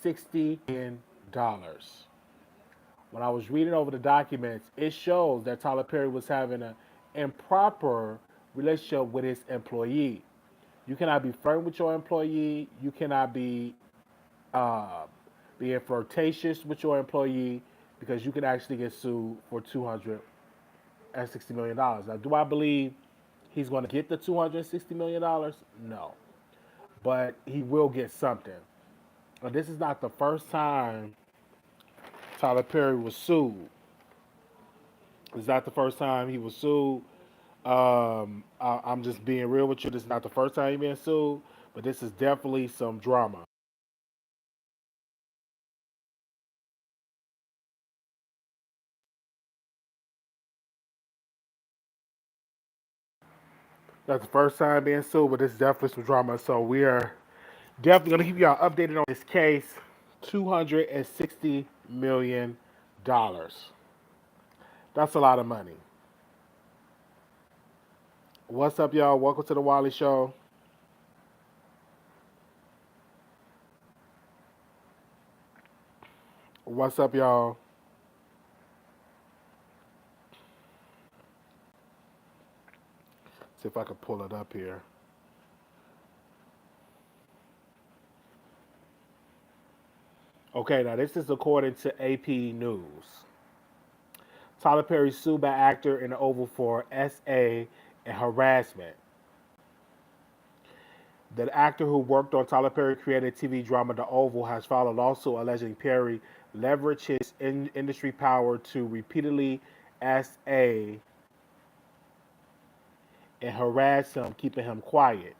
$260 million. When I was reading over the documents, it shows that Tyler Perry was having an improper relationship with his employee. You cannot be flirting with your employee. You cannot be uh, being flirtatious with your employee because you can actually get sued for $260 million. Now, do I believe he's going to get the $260 million? No, but he will get something. But this is not the first time Tyler Perry was sued. It's not the first time he was sued. I'm just being real with you. This is not the first time he's been sued, but this is definitely some drama. That's the first time being sued, but this is definitely some drama. So we are definitely gonna keep y'all updated on this case. $260 million. That's a lot of money. What's up, y'all? Welcome to the Wiley Show. What's up, y'all? See if I can pull it up here. Okay, now this is according to AP News. Tyler Perry sued by actor in the Oval for SA and harassment. The actor who worked on Tyler Perry created TV drama The Oval has filed a lawsuit alleging Perry leveraged his industry power to repeatedly SA and harass him, keeping him quiet.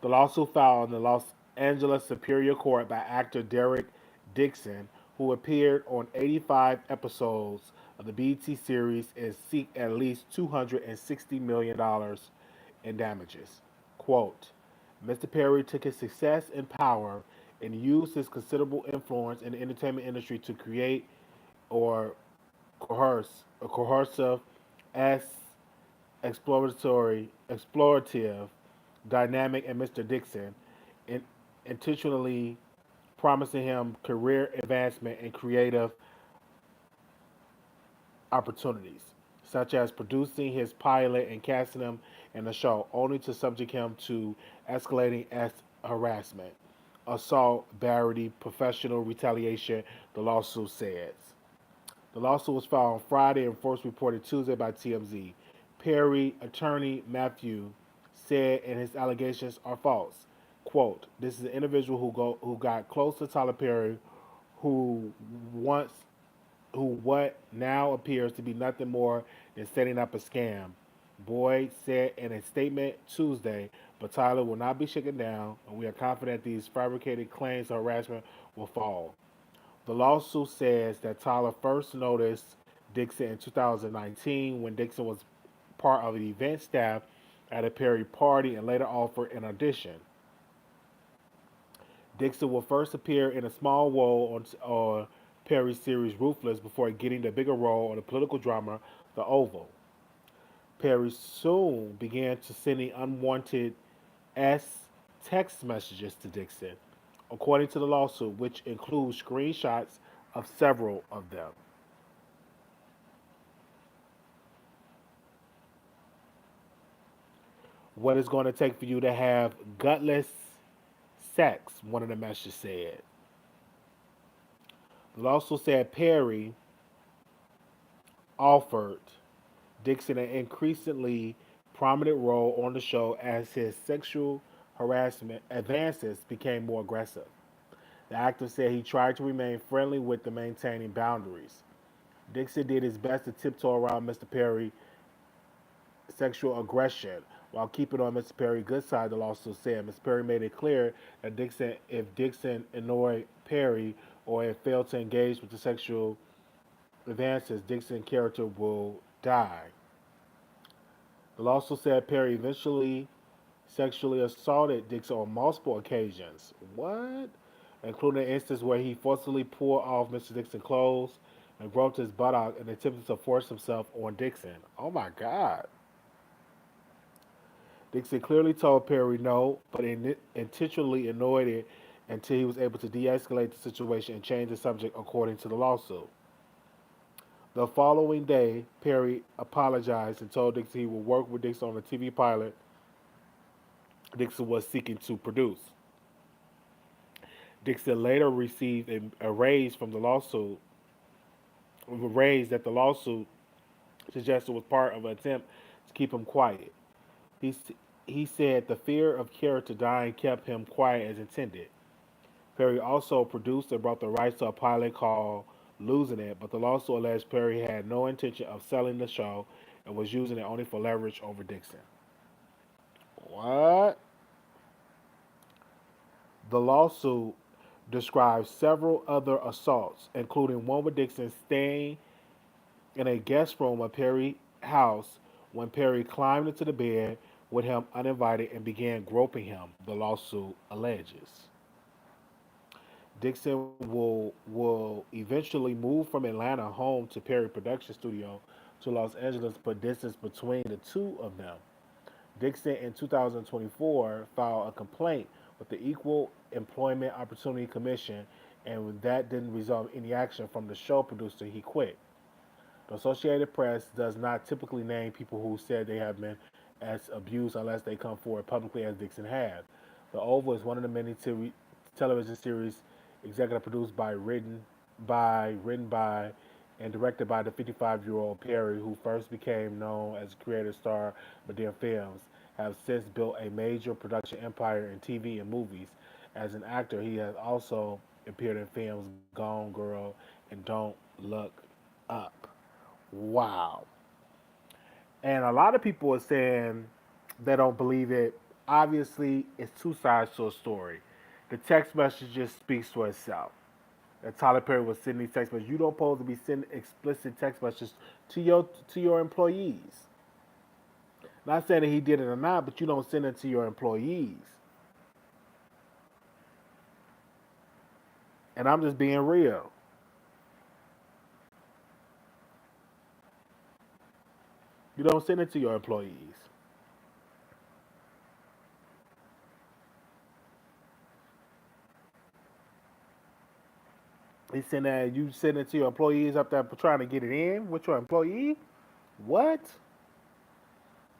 The lawsuit filed in the Los Angeles Superior Court by actor Derek Dixon, who appeared on 85 episodes of the BET series and seek at least $260 million in damages. Quote, Mr. Perry took his success and power and used his considerable influence in the entertainment industry to create or coercive, as explorative dynamic in Mr. Dixon, in, intentionally promising him career advancement and creative opportunities, such as producing his pilot and casting him in the show, only to subject him to escalating as harassment, assault, battery, professional retaliation, the lawsuit says. The lawsuit was filed on Friday and first reported Tuesday by TMZ. Perry attorney Matthew said, and his allegations are false. Quote, this is an individual who got close to Tyler Perry, who once who what now appears to be nothing more than setting up a scam. Boyd said in a statement Tuesday, but Tyler will not be shaken down, and we are confident these fabricated claims of harassment will fall. The lawsuit says that Tyler first noticed Dixon in 2019 when Dixon was part of the event staff at a Perry party and later offered an audition. Dixon will first appear in a small role on Perry's series Ruthless before getting the bigger role on the political drama The Oval. Perry soon began to sending unwanted S text messages to Dixon, according to the lawsuit, which includes screenshots of several of them. What it's going to take for you to have gutless sex, one of the messages said. The lawsuit said Perry offered Dixon an increasingly prominent role on the show as his sexual harassment advances became more aggressive. The actor said he tried to remain friendly with the maintaining boundaries. Dixon did his best to tiptoe around Mr. Perry's sexual aggression while keeping on Mr. Perry's good side, the lawsuit said. Mr. Perry made it clear that if Dixon annoyed Perry or had failed to engage with the sexual advances, Dixon's character will die. The lawsuit said Perry eventually sexually assaulted Dixon on multiple occasions. What? Including an instance where he forcibly pulled off Mr. Dixon's clothes and groped his buttock and attempted to force himself on Dixon. Oh my God. Dixon clearly told Perry no, but intentionally avoided until he was able to de escalate the situation and change the subject according to the lawsuit. The following day, Perry apologized and told Dixon he would work with Dixon on a TV pilot Dixon was seeking to produce. Dixon later received a raise from the lawsuit, a raise that the lawsuit suggested was part of an attempt to keep him quiet. He, he said the fear of character dying kept him quiet as intended. Perry also produced and brought the rights to a pilot called Losing It, but the lawsuit alleged Perry had no intention of selling the show and was using it only for leverage over Dixon. What? The lawsuit describes several other assaults, including one with Dixon staying in a guest room of Perry's house when Perry climbed into the bed with him uninvited and began groping him, the lawsuit alleges. Dixon will eventually move from Atlanta home to Perry Production Studio to Los Angeles to put distance between the two of them. Dixon in 2024 filed a complaint with the Equal Employment Opportunity Commission, and when that didn't result in any action from the show producer, he quit. The Associated Press does not typically name people who said they have been as abused unless they come forward publicly as Dixon has. The Oval is one of the many television series executive produced written by, and directed by the 55-year-old Perry, who first became known as a creator star of their films, have since built a major production empire in TV and movies. As an actor, he has also appeared in films Gone Girl and Don't Look Up. Wow. And a lot of people are saying they don't believe it. Obviously, it's two sides to a story. The text message just speaks for itself. That Tyler Perry was sending these text messages. You don't supposed to be sending explicit text messages to your employees. Not saying that he did it or not, but you don't send it to your employees. And I'm just being real. You don't send it to your employees. He send that you send it to your employees up there trying to get it in with your employee. What?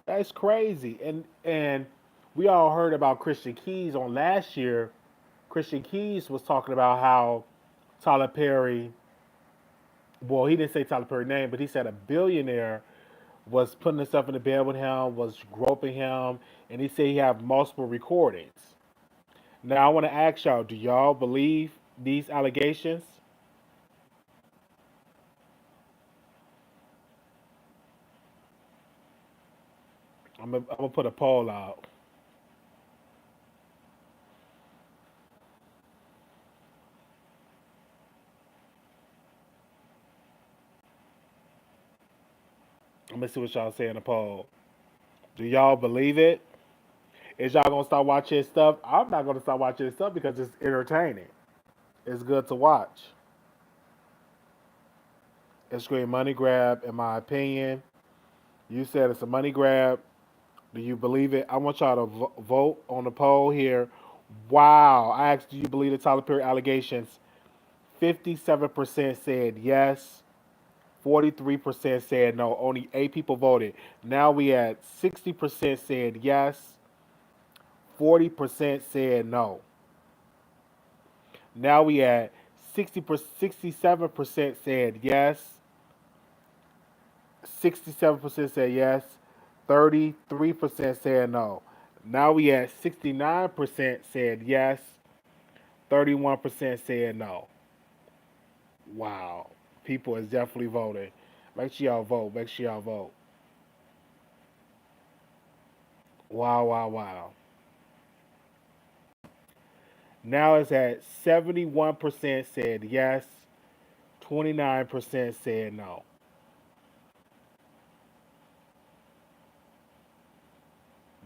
That's crazy. And we all heard about Christian Keys on last year. Christian Keys was talking about how Tyler Perry, well, he didn't say Tyler Perry's name, but he said a billionaire was putting himself in the bed with him, was groping him, and he said he have multiple recordings. Now I want to ask y'all, do y'all believe these allegations? I'm gonna put a poll out. I'm gonna see what y'all say in the poll. Do y'all believe it? Is y'all gonna start watching his stuff? I'm not gonna start watching his stuff because it's entertaining. It's good to watch. It's a great money grab, in my opinion. You said it's a money grab. Do you believe it? I want y'all to vote on the poll here. Wow. I asked, do you believe the Tyler Perry allegations? 57% said yes. 43% said no. Only 8 people voted. Now we had 60% said yes. 40% said no. Now we had 67% said yes. 67% said yes. 33% said no. Now we at 69% said yes. 31% said no. Wow. People is definitely voting. Make sure y'all vote. Make sure y'all vote. Wow, wow, wow. Now it's at 71% said yes. 29% said no.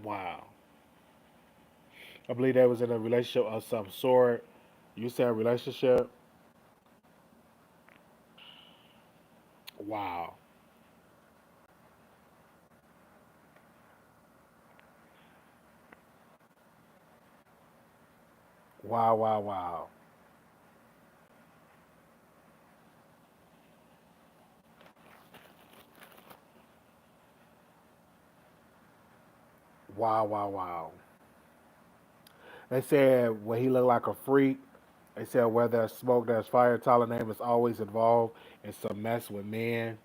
Wow. I believe they was in a relationship of some sort. You said relationship? Wow. Wow, wow, wow. Wow, wow, wow. They said when he looked like a freak, they said where there's smoke, there's fire. Tyler name is always involved in some mess with men.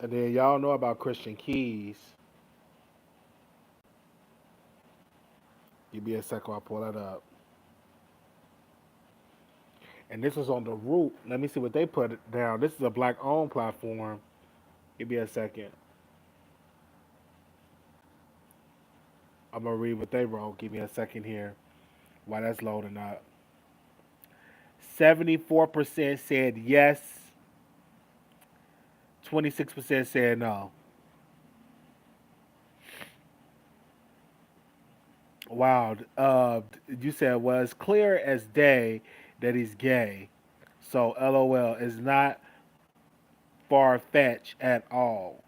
And then y'all know about Christian Keys. Give me a second while I pull that up. And this was on the root. Let me see what they put it down. This is a black owned platform. Give me a second. I'm gonna read what they wrote. Give me a second here while that's loading up. 74% said yes. 26% said no. Wow. You said was clear as day that he's gay. So LOL is not far fetched at all.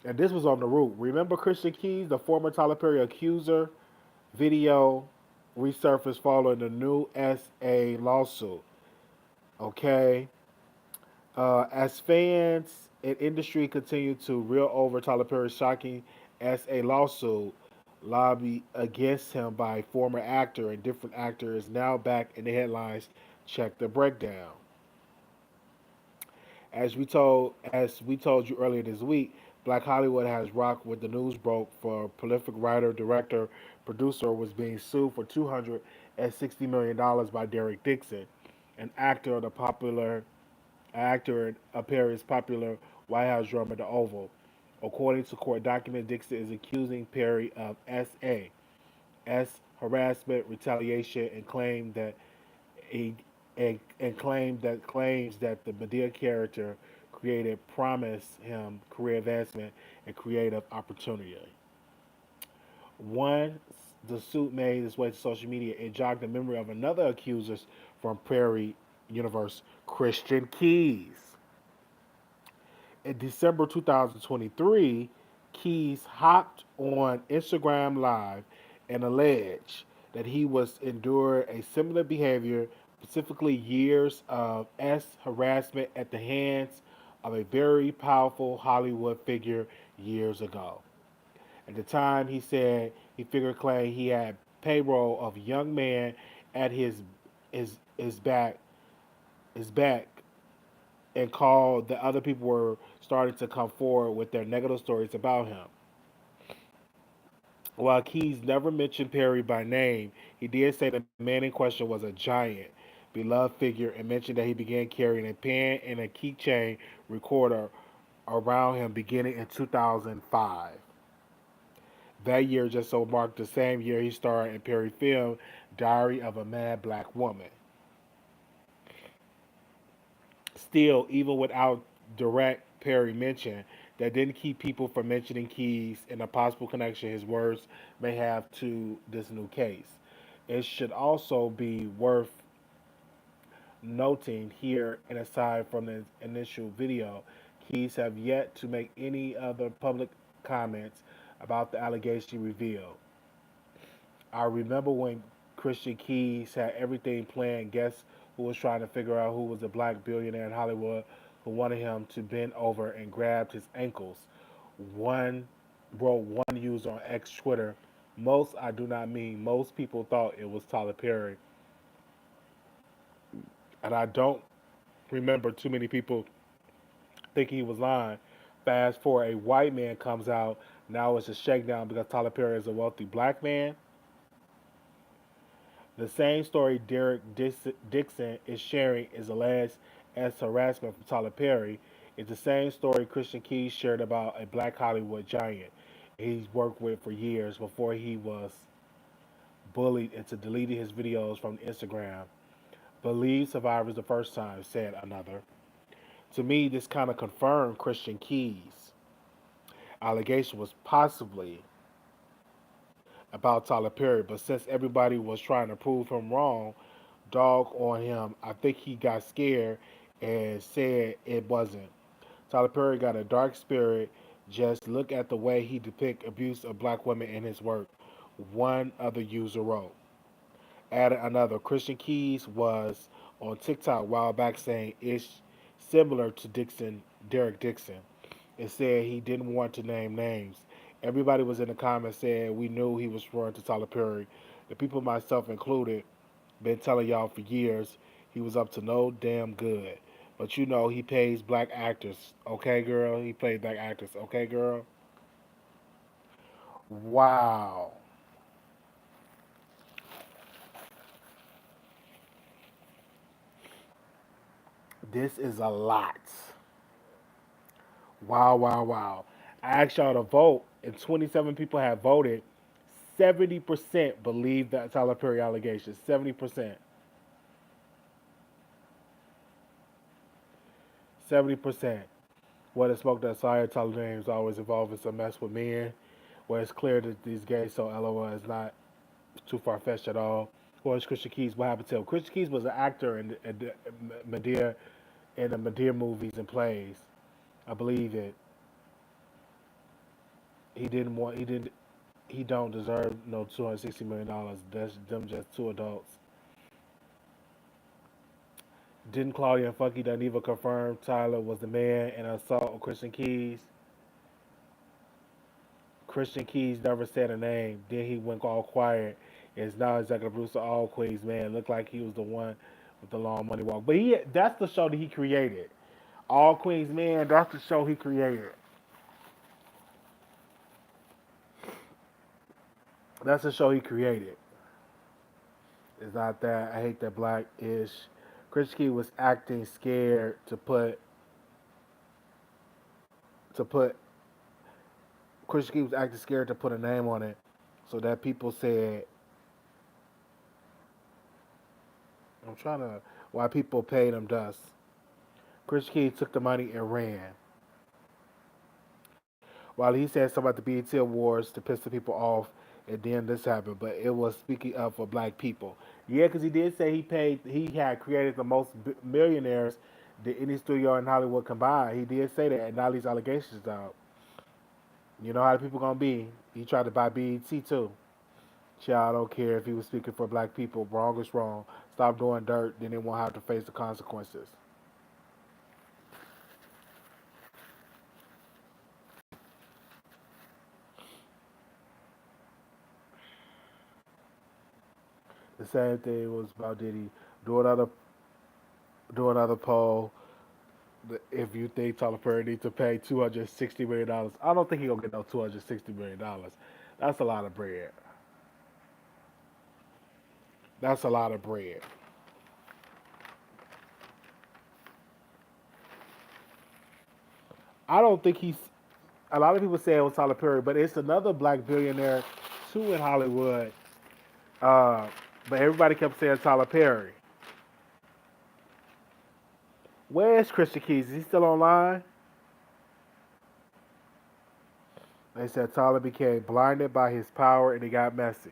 And this was on the root. Remember Christian Keys, the former Tyler Perry accuser? Video resurfaced following the new SA lawsuit. Okay. As fans and industry continue to reel over Tyler Perry's shocking SA lawsuit, lobby against him by former actor and different actor is now back in the headlines. Check the breakdown. As we told you earlier this week, Black Hollywood has rocked with the news broke for prolific writer, director, producer was being sued for $260 million by Derek Dixon, an actor of the popular actor and appears popular White House drama The Oval. According to court documents, Dixon is accusing Perry of S harassment, retaliation, and he claims that the Medea character created promised him career advancement and creative opportunity. Once the suit made its way to social media, it jogged the memory of another accuser from Prairie Universe, Christian Keys. In December 2023, Keys hopped on Instagram Live and alleged that he was enduring a similar behavior, specifically years of harassment at the hands of a very powerful Hollywood figure years ago. At the time, he said he figured claimed he had payroll of young man at his his back and called that other people were starting to come forward with their negative stories about him. While Keys never mentioned Perry by name, he did say the man in question was a giant, beloved figure and mentioned that he began carrying a pen and a keychain recorder around him beginning in 2005. That year just so marked the same year he starred in Perry film Diary of a Mad Black Woman. Still, even without direct Perry mention, that didn't keep people from mentioning Keys and a possible connection his words may have to this new case. It should also be worth noting here, and aside from the initial video, Keys have yet to make any other public comments about the allegation revealed. I remember when Christian Keys had everything planned. Guess who was trying to figure out who was the black billionaire in Hollywood who wanted him to bend over and grabbed his ankles? One wrote one user on X Twitter. Most, I do not mean most people thought it was Tyler Perry, and I don't remember too many people thinking he was lying. Fast forward, a white man comes out. Now it's a shakedown because Tyler Perry is a wealthy black man. The same story Derek Dixon is sharing is alleged as harassment from Tyler Perry. It's the same story Christian Keys shared about a black Hollywood giant he's worked with for years before he was bullied into deleting his videos from Instagram. Believe survivors the first time, said another. To me, this kind of confirmed Christian Keys' allegation was possibly about Tyler Perry, but since everybody was trying to prove him wrong, dog on him, I think he got scared and said it wasn't. Tyler Perry got a dark spirit. Just look at the way he depicts abuse of black women in his work. One other user wrote. Added another. Christian Keys was on TikTok a while back saying it's similar to Derek Dixon. It said he didn't want to name names. Everybody was in the comments saying we knew he was referring to Tyler Perry. The people, myself included, been telling y'all for years he was up to no damn good. But you know he pays black actors, okay, girl. He plays black actors, okay, girl. Wow, this is a lot. Wow, wow, wow. I asked y'all to vote, and 27 people have voted. 70% believe that Tyler Perry allegations. 70%. 70%. What is smoke that sire Tyler James always involved in some mess with men, where it's clear that these gays, so LOL is not too far fetched at all. Or is Christian Keys? What happened to him? Christian Keys was an actor in Medea in the Medea movies and plays. I believe it. He didn't want. He didn't. He don't deserve no $260 million. That's them just two adults. Didn't Claudia and Funky Dineva confirm Tyler was the man and assault on Christian Keys? Christian Keys never said a name. Then he went all quiet. Is now executive producer of All Queens Man. Looked like he was the one with the long money walk. But that's the show that he created. All Queens Man, that's the show he created. That's the show he created. It's not that. I hate that black ish. Christian Keys was acting scared to put Christian Keys was acting scared to put a name on it. So that people said I'm trying to why people paid him dust. Christian Keys took the money and ran. While he said something about the BET Awards to piss the people off, and then this happened. But it was speaking of for black people. Yeah, because he did say he had created the most millionaires that any studio in Hollywood combined. He did say that, and now these allegations out. You know how the people gonna be. He tried to buy BET too. Child, I don't care if he was speaking for black people. Wrong is wrong. Stop doing dirt, then they won't have to face the consequences. The same thing was about Diddy. Do another do another poll. If you think Tyler Perry needs to pay $260 million, I don't think he gonna get no $260 million. That's a lot of bread. That's a lot of bread. I don't think he's. A lot of people say it was Tyler Perry, but it's another black billionaire too in Hollywood. Uh, but everybody kept saying Tyler Perry. Where is Christian Keys? Is he still online? They said Tyler became blinded by his power and he got messy.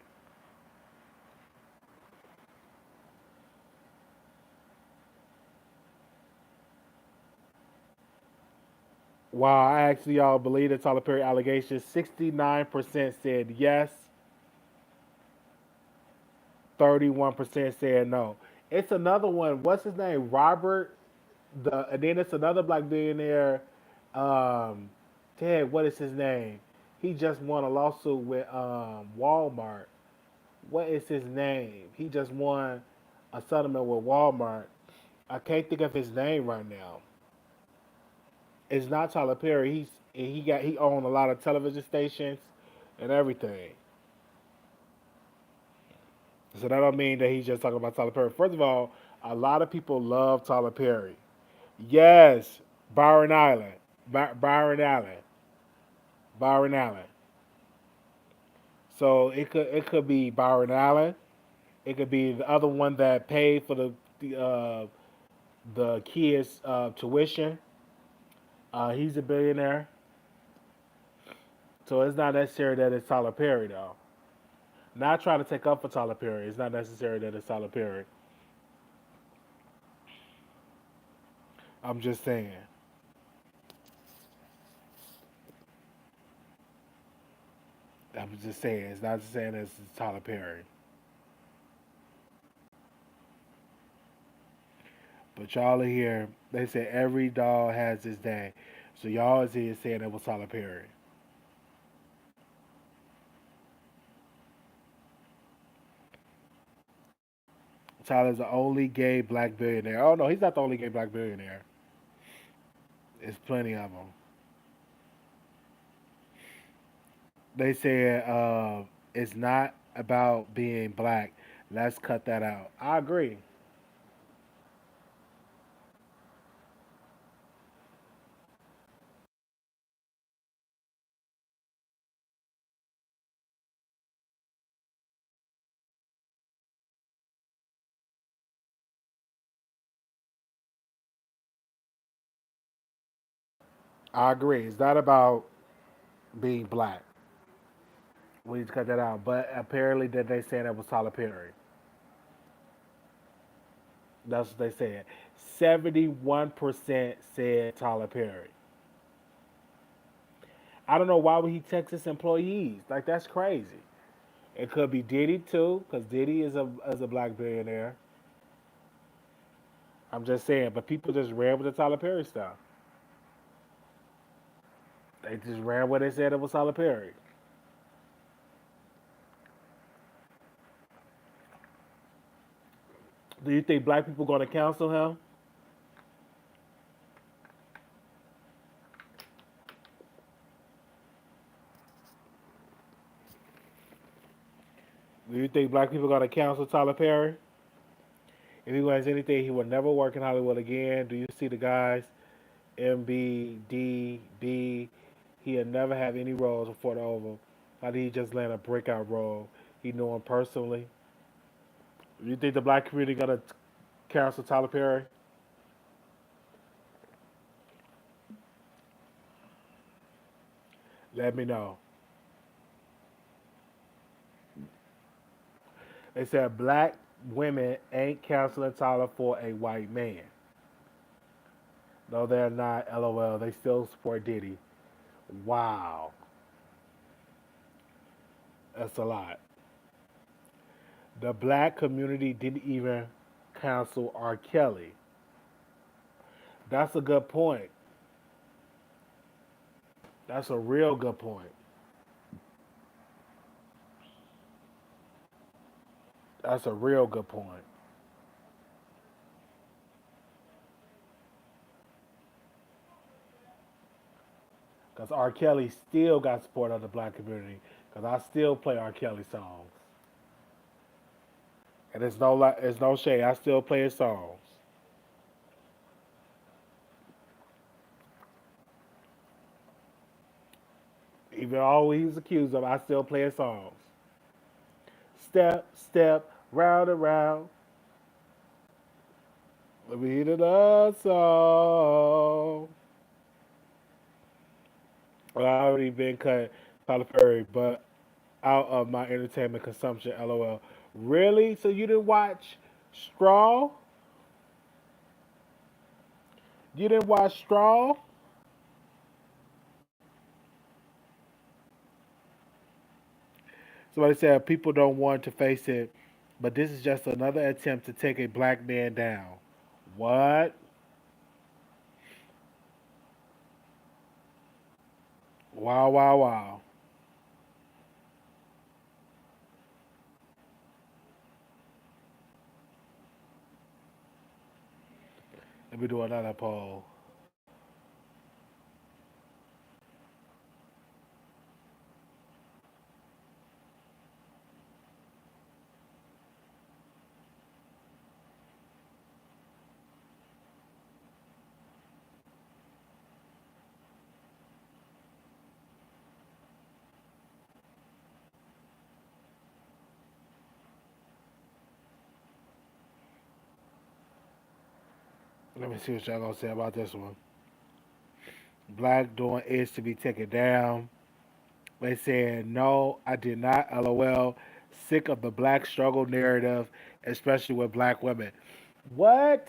While I actually y'all believe the Tyler Perry allegations, 69% said yes, 31% said no. It's another one. What's his name? Robert. And then it's another black billionaire. Um, Ted. What is his name? He just won a lawsuit with Walmart. What is his name? He just won a settlement with Walmart. I can't think of his name right now. It's not Tyler Perry. He owned a lot of television stations and everything. So that don't mean that he's just talking about Tyler Perry. First of all, a lot of people love Tyler Perry. Yes, Byron Allen, Byron Allen, Byron Allen. So it could be Byron Allen. It could be the other one that paid for the kids' tuition. He's a billionaire. So it's not necessary that it's Tyler Perry though. Not trying to take up for Tyler Perry. It's not necessary that it's Tyler Perry. I'm just saying. I'm just saying. It's not saying it's Tyler Perry. But y'all are here. They say every dog has his day. So y'all is here saying it was Tyler Perry. Tyler's the only gay black billionaire. Oh no, he's not the only gay black billionaire. There's plenty of them. They said it's not about being black. Let's cut that out. I agree. I agree. It's not about being black. We need to cut that out. But apparently, that they said that was Tyler Perry. That's what they said. 71% said Tyler Perry. I don't know why would he text his employees. Like that's crazy. It could be Diddy too, because Diddy is a black billionaire. I'm just saying, but people just ran with the Tyler Perry stuff. They just ran what they said it was Tyler Perry. Do you think black people going to cancel him? Do you think black people going to cancel Tyler Perry? If he wins anything, he will never work in Hollywood again. Do you see the guys MBDB? He'll never have any roles before the Oval. How did he just land a breakout role? He knew him personally. You think the black community gonna cancel Tyler Perry? Let me know. They said black women ain't canceling Tyler for a white man. No, they're not. LOL. They still support Diddy. Wow, that's a lot. The black community didn't even cancel R. Kelly. That's a good point. That's a real good point. That's a real good point. Because R. Kelly still got support of the black community. Because I still play R. Kelly songs. And it's no shade. I still play his songs. Even all he was accused of, I still play his songs. Step, step, round and round. Let me hear the song. Well, I already been cut Tyler Perry, but out of my entertainment consumption, LOL. Really? So you didn't watch Straw? You didn't watch Straw? Somebody said people don't want to face it, but this is just another attempt to take a black man down. What? Wow, wow, wow. Let me do another poll. Let me see what y'all gonna say about this one. Black doing is to be taken down. They said, no, I did not. LOL. Sick of the black struggle narrative, especially with black women. What?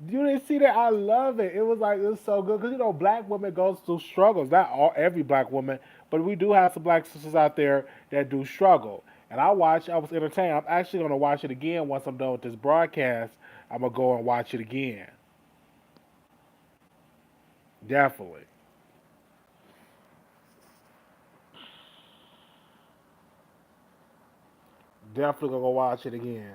You didn't see that? I love it. It was so good because black women goes through struggles. Not all every black woman, But we do have some black sisters out there that do struggle. And I was entertained. I'm actually going to watch it again once I'm done with this broadcast. I'm going to go and watch it again. Definitely. Definitely going to go watch it again.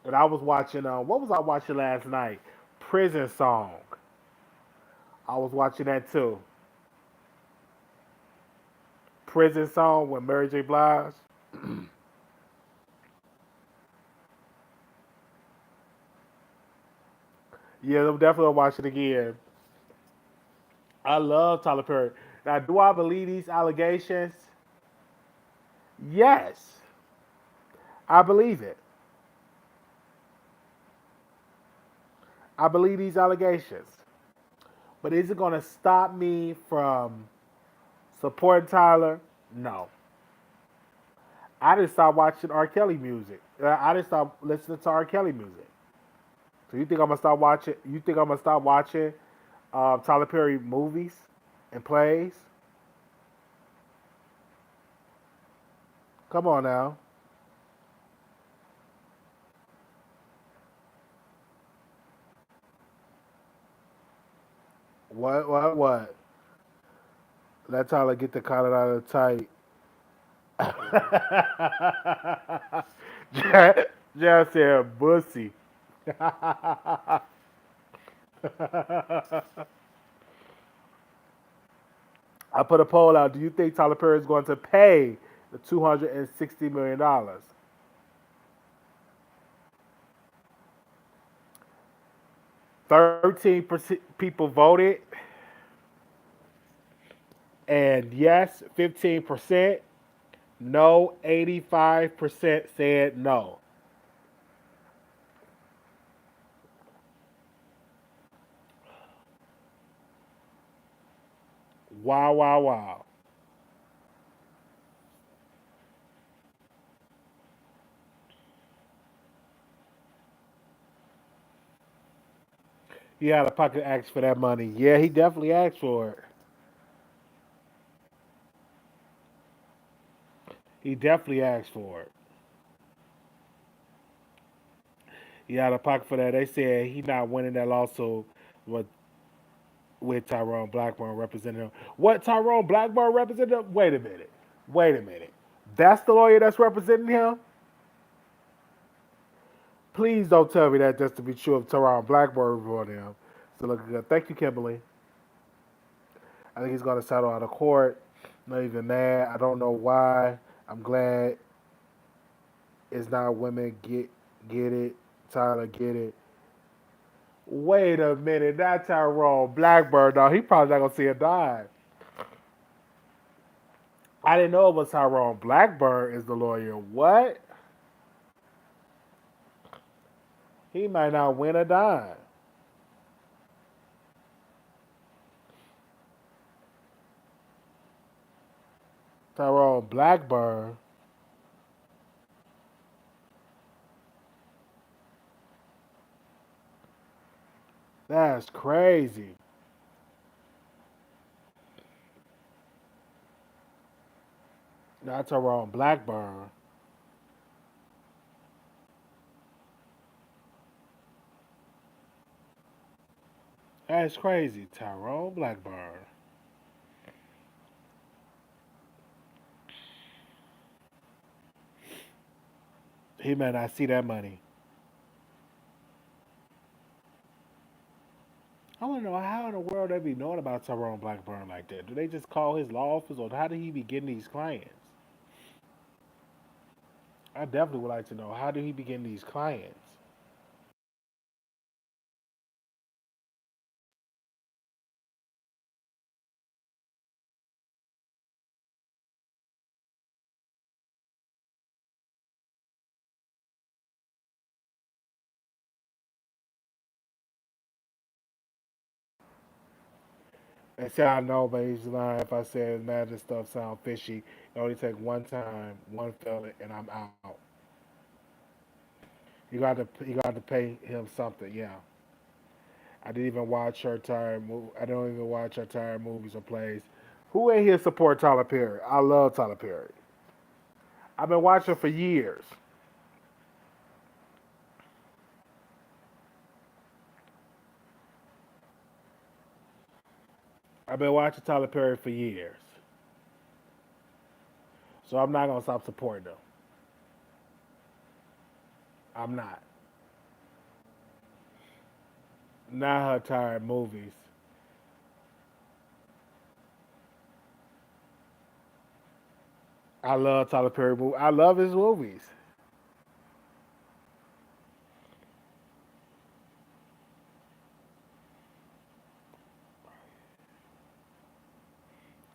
And I was watching, what was I watching last night? Prison Song. I was watching that too. Prison Song with Mary J. Blige. Yeah, I'm definitely gonna watch it again. I love Tyler Perry. Now, do I believe these allegations? Yes, I believe it. I believe these allegations. But is it gonna stop me from supporting Tyler? No. I just stopped watching R. Kelly music. I just stopped listening to R. Kelly music. So you think I'm gonna stop watching? You think I'm gonna stop watching Tyler Perry movies and plays? Come on now. What? Let Tyler get the collar out of the tight. Just said bussy. I put a poll out. Do you think Tyler Perry is going to pay the $260 million? 13% people voted, and yes, 15%. No, 85% said no. Wow, wow, wow. He had a pocket asked for that money. Yeah, he definitely asked for it. He definitely asked for it. He had a pocket for that. They said he not winning that lawsuit with Tyrone Blackburn representing him. What Tyrone Blackburn representing him? Wait a minute. Wait a minute. That's the lawyer that's representing him? Please don't tell me that just to be true of Tyrone Blackburn representing him. So look good. Thank you, Kimberly. I think he's going to settle out of court. Not even mad. I don't know why. I'm glad it's not women get it. Tyler get it. Wait a minute, not Tyrone Blackburn. No, he probably not gonna see a dime. I didn't know it was Tyrone Blackburn is the lawyer. What? He might not win a dime. Tyrone Blackburn. That's crazy. Not Tyrone Blackburn. That's crazy. Tyrone Blackburn. He may not see that money. I want to know how in the world they be knowing about Tyrone Blackburn like that. Do they just call his law office, or how did he be getting these clients? I definitely would like to know how did he be getting these clients. And say I know, but he's lying if I said imagine stuff sound fishy. It only take one time, one fella, and I'm out. You got to pay him something. Yeah, I didn't even watch her entire movie. I don't even watch her entire movies or plays. Who in here support Tyler Perry? I love Tyler Perry. I've been watching for years. I've been watching Tyler Perry for years. So I'm not gonna stop supporting him. I'm not. Not her entire movies. I love Tyler Perry movies. I love his movies.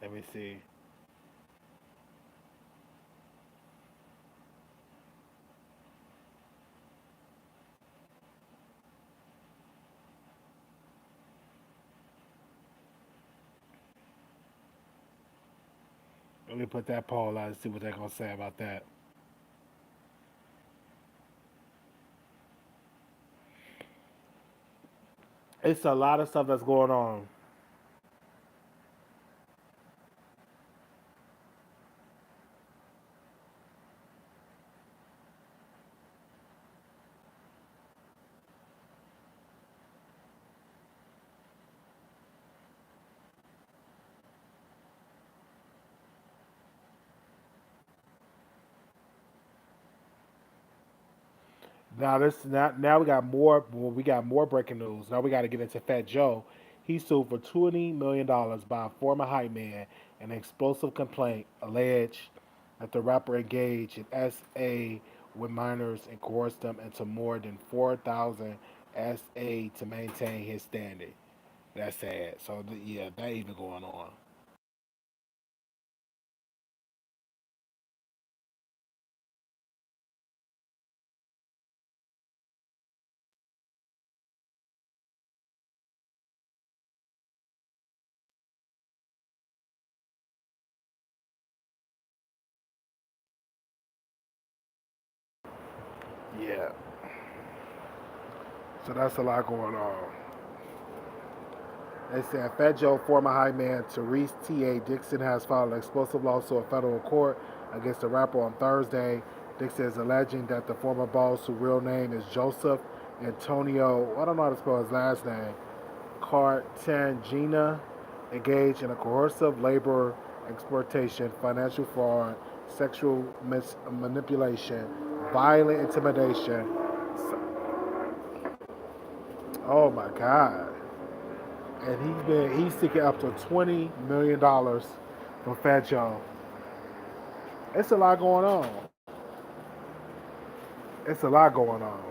Let me see. Let me put that poll out and see what they're gonna say about that. It's a lot of stuff that's going on. Now we got more. Well, we got more breaking news. Now we got to get into Fat Joe. He sued for $20 million by a former hype man in an explosive complaint alleged that the rapper engaged in SA with minors and coerced them into more than 4,000 SA to maintain his standing. That's sad. So yeah, that even going on. Yeah. So that's a lot going on. They said Fat Joe former high man Therese T.A. Dixon has filed an explosive lawsuit in federal court against the rapper on Thursday. Dixon is alleging that the former boss, whose real name is Joseph Antonio, I don't know how to spell his last name, Cartagena, engaged in a coercive labor exploitation, financial fraud, sexual manipulation, violent intimidation. Oh my God. And he's seeking up to $20 million from Fat Joe. It's a lot going on. It's a lot going on.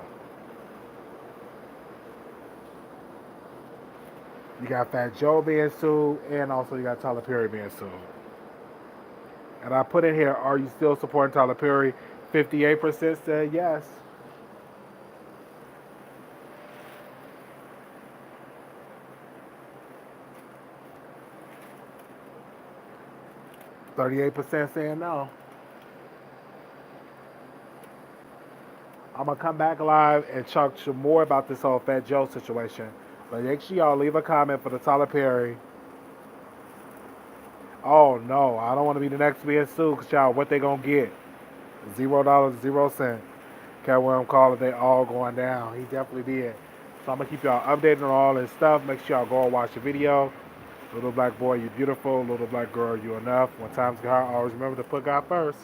You got Fat Joe being sued, and also you got Tyler Perry being sued. And I put in here, are you still supporting Tyler Perry? 58% said yes. 38% saying no. I'm gonna come back live and talk to more about this whole Fat Joe situation. But make sure y'all leave a comment for the Tyler Perry. Oh no, I don't want to be the next to be sued, cause y'all, what they gonna get? $0, 0 cent. Cat William called it, they all going down. He definitely did. So I'm gonna keep y'all updated on all this stuff. Make sure y'all go and watch the video. Little black boy, you beautiful. Little black girl, you enough. When times get hard, always remember to put God first.